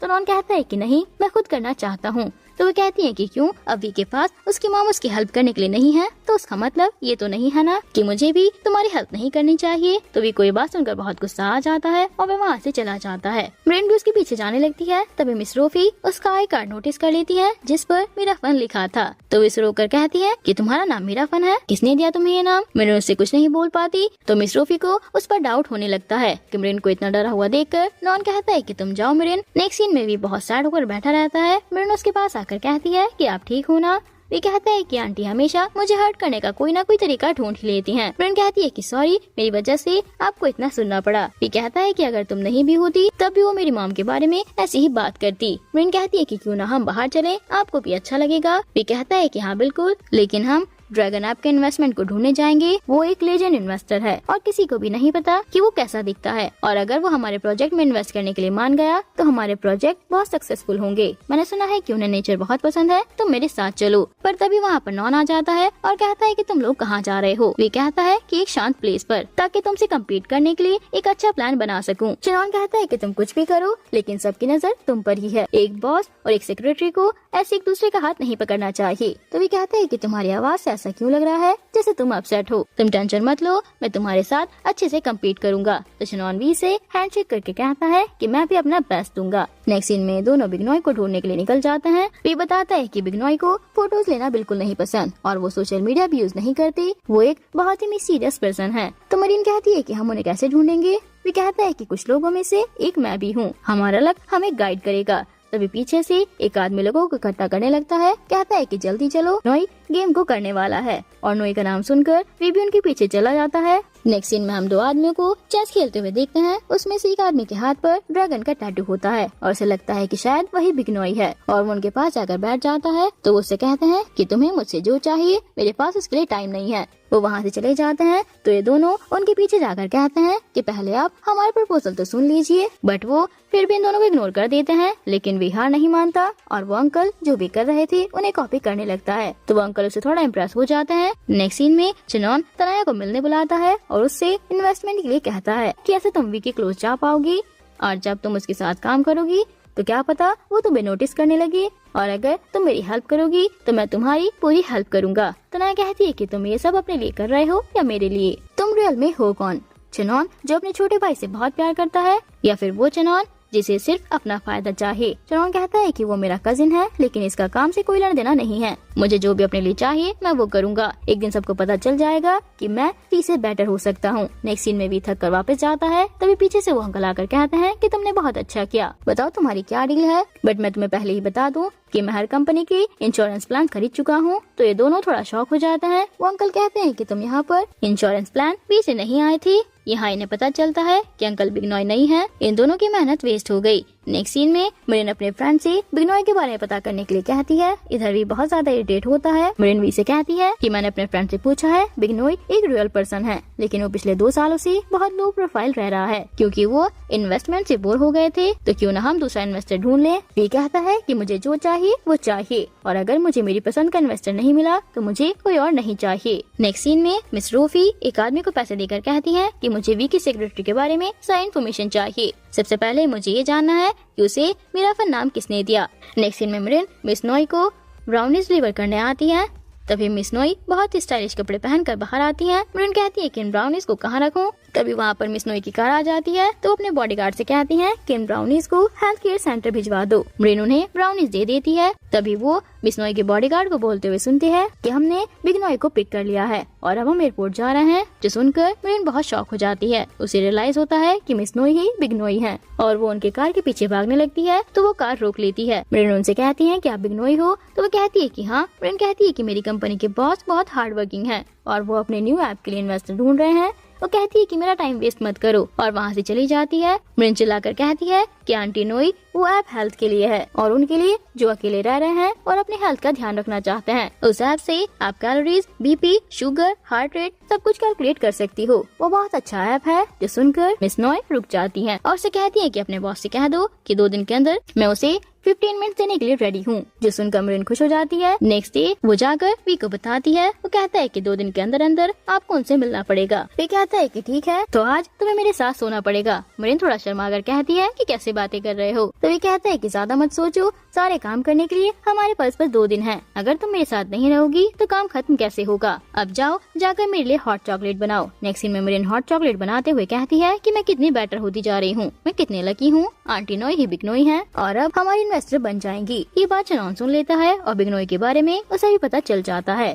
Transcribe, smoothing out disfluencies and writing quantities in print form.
तो नॉन कहता है कि नहीं, मैं खुद करना चाहता हूँ। तो वो कहती है कि क्यों, अब वी के पास उसकी मॉम उसकी हेल्प करने के लिए नहीं है, तो उसका मतलब ये तो नहीं है ना कि मुझे भी तुम्हारी हेल्प नहीं करनी चाहिए। तो वी को ये बात सुनकर बहुत गुस्सा आ जाता है और वह वहाँ से चला जाता है। मरीन भी उसके पीछे जाने लगती है। तभी मिस रोफी उसका आई कार्ड नोटिस कर लेती है जिस पर मेरा फन लिखा था। तो वो इसे रोककर कहती है कि तुम्हारा नाम मेरा फन है, किसने दिया तुम्हें ये नाम। मरीन उससे कुछ नहीं बोल पाती। तो मिस रोफी को उस पर डाउट होने लगता है कि मरीन को इतना डरा हुआ देखकर नॉन कहता है कि तुम जाओ मरीन। नेक्स्ट सीन में भी बहुत सैड होकर बैठा रहता है। मरीन उसके पास आकर कहती है कि आप ठीक हो ना। वे कहता है कि आंटी हमेशा मुझे हर्ट करने का कोई ना कोई तरीका ढूंढ ही लेती हैं। मरीन कहती है कि सॉरी, मेरी वजह से आपको इतना सुनना पड़ा। वे कहता है कि अगर तुम नहीं भी होती तब भी वो मेरी मॉम के बारे में ऐसी ही बात करती। मरीन कहती है कि क्यों ना हम बाहर चलें, आपको भी अच्छा लगेगा। वे कहता है कि हाँ बिल्कुल, लेकिन हम ड्रैगन ऐप के इन्वेस्टमेंट को ढूंढने जाएंगे। वो एक लेजेंड इन्वेस्टर है और किसी को भी नहीं पता कि वो कैसा दिखता है, और अगर वो हमारे प्रोजेक्ट में इन्वेस्ट करने के लिए मान गया तो हमारे प्रोजेक्ट बहुत सक्सेसफुल होंगे। मैंने सुना है कि उन्हें नेचर बहुत पसंद है, तो मेरे साथ चलो। पर तभी वहाँ पर नॉन आ जाता है और कहता है कि तुम लोग कहाँ जा रहे हो। वे कहता है कि एक शांत प्लेस पर, ताकि तुमसे कम्पीट करने के लिए एक अच्छा प्लान बना सकूं। नॉन कहता है कि तुम कुछ भी करो, लेकिन सबकी नजर तुम पर ही है। एक बॉस और एक सेक्रेटरी को ऐसे एक दूसरे का हाथ नहीं पकड़ना चाहिए। तो वे कहते हैं कि तुम्हारी आवाज से ऐसा क्यों लग रहा है जैसे तुम अपसेट हो। तुम टेंशन मत लो, मैं तुम्हारे साथ अच्छे से कम्पीट करूंगा। तो शनॉन वी से हैंडशेक करके कहता है कि मैं भी अपना बेस्ट दूंगा। नेक्स्ट सीन में दोनों बिगनॉय को ढूंढने के लिए निकल जाते हैं। वे बताता है कि बिगनॉय को फोटोज लेना बिल्कुल नहीं पसंद और वो सोशल मीडिया भी यूज नहीं करती। वो एक बहुत ही सीरियस पर्सन है। तो मरीन कहती है कि हम उन्हें कैसे ढूंढेंगे। वे कहता है कि कुछ लोगों में से एक मैं भी हूँ, हमारा लक हमें गाइड करेगा। तभी पीछे से एक आदमी लोगों को इकट्ठा करने लगता है। कहता है कि जल्दी चलो, नोई गेम को करने वाला है। और नोई का नाम सुनकर वे भी उनके पीछे चला जाता है। नेक्स्ट सीन में हम दो आदमियों को चेस खेलते हुए देखते हैं। उसमें से एक आदमी के हाथ पर ड्रैगन का टैटू होता है और उसे लगता है कि शायद वही बिगनॉय है, और वो उनके पास जाकर बैठ जाता है। तो वो उससे कहते हैं कि तुम्हें मुझसे जो चाहिए, मेरे पास उसके लिए टाइम नहीं है। वो वहाँ से चले जाते हैं। तो ये दोनों उनके पीछे जाकर कहते हैं कि पहले आप हमारे प्रपोजल तो सुन लीजिए। बट वो फिर भी इन दोनों को इग्नोर कर देते हैं। लेकिन वे हार नहीं मानता और वो अंकल जो भी कर रहे थे उन्हें कॉपी करने लगता है। तो वो अंकल उससे थोड़ा इम्प्रेस हो जाते हैं। नेक्स्ट सीन में चनॉन तनाया को मिलने बुलाता है और उससे इन्वेस्टमेंट के लिए कहता है कि ऐसे तुम वी के क्लोज जा पाओगी, और जब तुम उसके साथ काम करोगी तो क्या पता वो तुम्हें नोटिस करने लगे, और अगर तुम मेरी हेल्प करोगी तो मैं तुम्हारी पूरी हेल्प करूंगा। तनाया कहती है कि तुम ये सब अपने लिए कर रहे हो या मेरे लिए, तुम रियल में हो कौन। चनॉन जो अपने छोटे भाई से बहुत प्यार करता है, या फिर वो चनॉन जिसे सिर्फ अपना फायदा चाहे। चनॉन कहता है कि वो मेरा कजिन है, लेकिन इसका काम से कोई लेना देना नहीं है। मुझे जो भी अपने लिए चाहिए मैं वो करूंगा। एक दिन सबको पता चल जाएगा कि मैं वी से बेटर हो सकता हूँ। नेक्स्ट सीन में वी थक कर वापस जाता है। तभी पीछे से वो अंकल आकर कहते हैं कि तुमने बहुत अच्छा किया, बताओ तुम्हारी क्या डील है। बट मैं तुम्हें पहले ही बता दूं कि मैं हर कंपनी की इंश्योरेंस प्लान खरीद चुका हूँ। तो ये दोनों थोड़ा शॉक हो जाते हैं। वो अंकल कहते हैं कि तुम यहाँ पर इंश्योरेंस प्लान वी से नहीं आए थे। यहाँ इन्हें पता चलता है कि अंकल बिगनॉय नहीं है। इन दोनों की मेहनत वेस्ट हो गई। नेक्स्ट सीन में मरीन अपने फ्रेंड से बिगनॉय के बारे में पता करने के लिए कहती है। इधर भी बहुत ज्यादा इरिटेट होता है। मरीन वी से कहती है कि मैंने अपने फ्रेंड से पूछा है, बिगनॉय एक रियल पर्सन है, लेकिन वो पिछले 2 सालों से बहुत लो प्रोफाइल रह रहा है क्योंकि वो इन्वेस्टमेंट से बोर हो गए थे। तो क्यों ना हम दूसरा इन्वेस्टर ढूंढ लें। वी कहता है कि मुझे जो चाहिए वो चाहिए, और अगर मुझे मेरी पसंद का इन्वेस्टर नहीं मिला तो मुझे कोई और नहीं चाहिए। नेक्स्ट सीन में मिस रोफी एक आदमी को पैसे देकर कहती है कि मुझे वी की सेक्रेटरी के बारे में सारी इन्फॉर्मेशन चाहिए। सबसे पहले मुझे ये जानना है कि उसे मेरा फन नाम किसने दिया। नेक्स्ट सीन में मरीन मिस नोई को ब्राउनीज डिलीवर करने आती है। तभी मिस नोई बहुत ही स्टाइलिश कपड़े पहनकर बाहर आती है। मरीन कहती है कि इन ब्राउनीज को कहाँ रखूं। तभी वहाँ पर मिस नोई की कार आ जाती है। तो अपने बॉडीगार्ड से कहती है कि इन ब्राउनीज को हेल्थ केयर सेंटर भिजवा दो। मरीन उन्हें ब्राउनीज दे देती है। तभी वो मिस नोई के बॉडीगार्ड को बोलते हुए सुनती है कि हमने बिगनॉय को पिक कर लिया है और अब हम एयरपोर्ट जा रहे हैं। जो सुनकर मरीन बहुत शॉक हो जाती है। उसे रियलाइज होता है कि मिस नोई ही बिगनॉय है और वो उनके कार के पीछे भागने लगती है। तो वो कार रोक लेती है। मरीन उनसे कहती है कि आप बिगनॉय हो। तो वो कहती है कि हाँ। मरीन कहती है कि मेरी कंपनी के बॉस बहुत हार्ड वर्किंग है और वो अपने न्यू ऐप के लिए इन्वेस्टर ढूंढ रहे हैं। वो कहती है कि मेरा टाइम वेस्ट मत करो और वहाँ से चली जाती है। मरीन चिल्लाकर कहती है कि आंटी नोई वो ऐप हेल्थ के लिए है और उनके लिए जो अकेले रह रहे हैं और अपने हेल्थ का ध्यान रखना चाहते हैं। उस ऐप से आप calories, BP, sugar, heart rate सब कुछ कैलकुलेट कर सकती हो। वो बहुत अच्छा ऐप है। जो सुनकर मिस नोई रुक जाती है और उसे कहती है कि अपने बॉस से कह दो कि 2 दिन के अंदर मैं उसे 15 मिनट देने के लिए रेडी हूँ। जो सुनकर मरीन खुश हो जाती है। नेक्स्ट डे वो जाकर वी को बताती है। वो कहता है कि 2 दिन के अंदर अंदर आपको उनसे मिलना पड़ेगा। वी कहता है कि ठीक है, तो आज तुम्हें मेरे साथ सोना पड़ेगा। मरीन थोड़ा शर्मा कर कहती है कि कैसे से बातें कर रहे हो। तो वे कहते हैं कि ज्यादा मत सोचो, सारे काम करने के लिए हमारे पास बस 2 दिन है। अगर तुम मेरे साथ नहीं रहोगी तो काम खत्म कैसे होगा। अब जाओ, जाकर मेरे लिए हॉट चॉकलेट बनाओ। नेक्स्ट सीन में मेरिन हॉट चॉकलेट बनाते हुए कहती है कि मैं कितनी बेटर होती जा रही हूँ, मैं कितनी लकी हूँ। आंटी नोई ही बिग्नोई है और अब हमारी इन्वेस्टर बन जाएंगी। ये बात चनौन सुन लेता है और बिग्नोई के बारे में उसे भी पता चल जाता है।